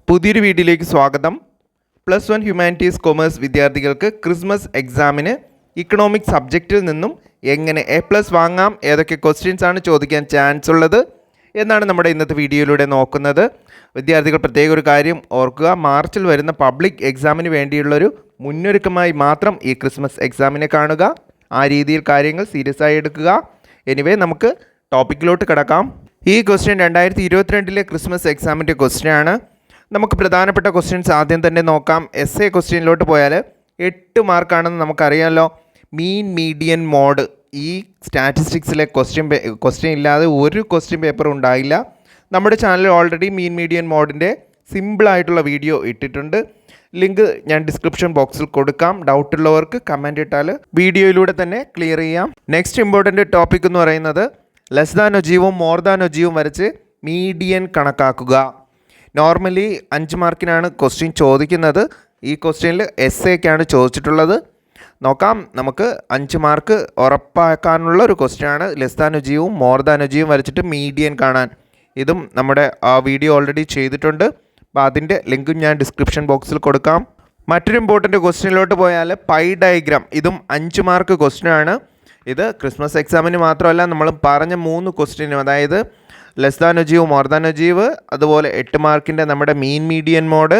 പുതിയൊരു വീഡിയോയിലേക്ക് സ്വാഗതം. +1 ഹ്യൂമാനിറ്റീസ് കൊമേഴ്സ് വിദ്യാർത്ഥികൾക്ക് ക്രിസ്മസ് എക്സാമിന് ഇക്കണോമിക്സ് സബ്ജക്റ്റിൽ നിന്നും എങ്ങനെ A+ വാങ്ങാം, ഏതൊക്കെ ക്വസ്റ്റ്യൻസ് ആണ് ചോദിക്കാൻ ചാൻസ് ഉള്ളത് എന്നാണ് നമ്മുടെ ഇന്നത്തെ വീഡിയോയിലൂടെ നോക്കുന്നത്. വിദ്യാർത്ഥികൾ പ്രത്യേക ഒരു കാര്യം ഓർക്കുക, മാർച്ചിൽ വരുന്ന പബ്ലിക് എക്സാമിന് വേണ്ടിയുള്ളൊരു മുന്നൊരുക്കമായി മാത്രം ഈ ക്രിസ്മസ് എക്സാമിനെ കാണുക. ആ രീതിയിൽ കാര്യങ്ങൾ സീരിയസ് ആയി എടുക്കുക. എനിവേ, നമുക്ക് ടോപ്പിക്കിലോട്ട് കിടക്കാം. ഈ ക്വസ്റ്റ്യൻ 2022 ക്രിസ്മസ് എക്സാമിൻ്റെ ക്വസ്റ്റ്യനാണ്. നമുക്ക് പ്രധാനപ്പെട്ട ക്വസ്റ്റ്യൻസ് ആദ്യം തന്നെ നോക്കാം. SA ക്വസ്റ്റ്യനിലോട്ട് പോയാൽ 8 മാർക്കാണെന്ന് നമുക്കറിയാമല്ലോ. മീൻ മീഡിയൻ മോഡ്, ഈ സ്റ്റാറ്റിസ്റ്റിക്സിലെ ക്വസ്റ്റ്യൻ ഇല്ലാതെ ഒരു ക്വസ്റ്റ്യൻ പേപ്പർ ഉണ്ടായില്ല. നമ്മുടെ ചാനലിൽ ഓൾറെഡി മീൻ മീഡിയൻ മോഡിൻ്റെ സിമ്പിളായിട്ടുള്ള വീഡിയോ ഇട്ടിട്ടുണ്ട്. ലിങ്ക് ഞാൻ ഡിസ്ക്രിപ്ഷൻ ബോക്സിൽ കൊടുക്കാം. ഡൗട്ടുള്ളവർക്ക് കമൻറ്റ് ഇട്ടാൽ വീഡിയോയിലൂടെ തന്നെ ക്ലിയർ ചെയ്യാം. നെക്സ്റ്റ് ഇമ്പോർട്ടൻ്റ് ടോപ്പിക് എന്ന് പറയുന്നത് ലെസ് ദാൻ ഒജീവും മോർ ദാൻ ഒജീവും വരച്ച് മീഡിയൻ കണക്കാക്കുക. നോർമലി 5 മാർക്കിനാണ് ക്വസ്റ്റ്യൻ ചോദിക്കുന്നത്. ഈ ക്വസ്റ്റ്യനിൽ SAക്കാണ് ചോദിച്ചിട്ടുള്ളത്. നോക്കാം, നമുക്ക് 5 മാർക്ക് ഉറപ്പാക്കാനുള്ള ഒരു ക്വസ്റ്റ്യനാണ്. ലെസ് ദാൻ ഒജീവും മോർ ദാൻ ഒജീവും വരച്ചിട്ട് മീഡിയൻ കാണാൻ. ഇതും നമ്മുടെ വീഡിയോ ഓൾറെഡി ചെയ്തിട്ടുണ്ട്. അപ്പോൾ അതിൻ്റെ ലിങ്കും ഞാൻ ഡിസ്ക്രിപ്ഷൻ ബോക്സിൽ കൊടുക്കാം. മറ്റൊരു ഇമ്പോർട്ടൻ്റ് ക്വസ്റ്റ്യനിലോട്ട് പോയാൽ പൈ ഡയഗ്രാം, ഇതും 5 മാർക്ക് ക്വസ്റ്റ്യനാണ്. ഇത് ക്രിസ്മസ് എക്സാമിന് മാത്രമല്ല, നമ്മൾ പറഞ്ഞ 3 ക്വസ്റ്റ്യനും, അതായത് less than ogive, more than ogive, അതുപോലെ 8 മാർക്കിൻ്റെ നമ്മുടെ മീൻ മീഡിയൻ മോഡ്,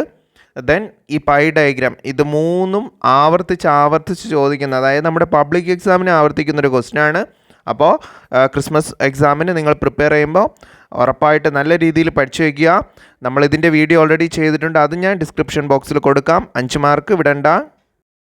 ദെൻ ഈ പൈ ഡയഗ്രാം, ഇത് 3ഉം ആവർത്തിച്ച് ചോദിക്കുന്ന, അതായത് നമ്മുടെ പബ്ലിക് എക്സാമിന് ആവർത്തിക്കുന്നൊരു ക്വസ്റ്റ്യനാണ്. അപ്പോൾ ക്രിസ്മസ് എക്സാമിന് നിങ്ങൾ പ്രിപ്പയർ ചെയ്യുമ്പോൾ ഉറപ്പായിട്ട് നല്ല രീതിയിൽ പഠിച്ചു വയ്ക്കുക. നമ്മളിതിൻ്റെ വീഡിയോ ഓൾറെഡി ചെയ്തിട്ടുണ്ട്. അത് ഞാൻ ഡിസ്ക്രിപ്ഷൻ ബോക്സിൽ കൊടുക്കാം. 5 മാർക്ക് വിടണ്ട.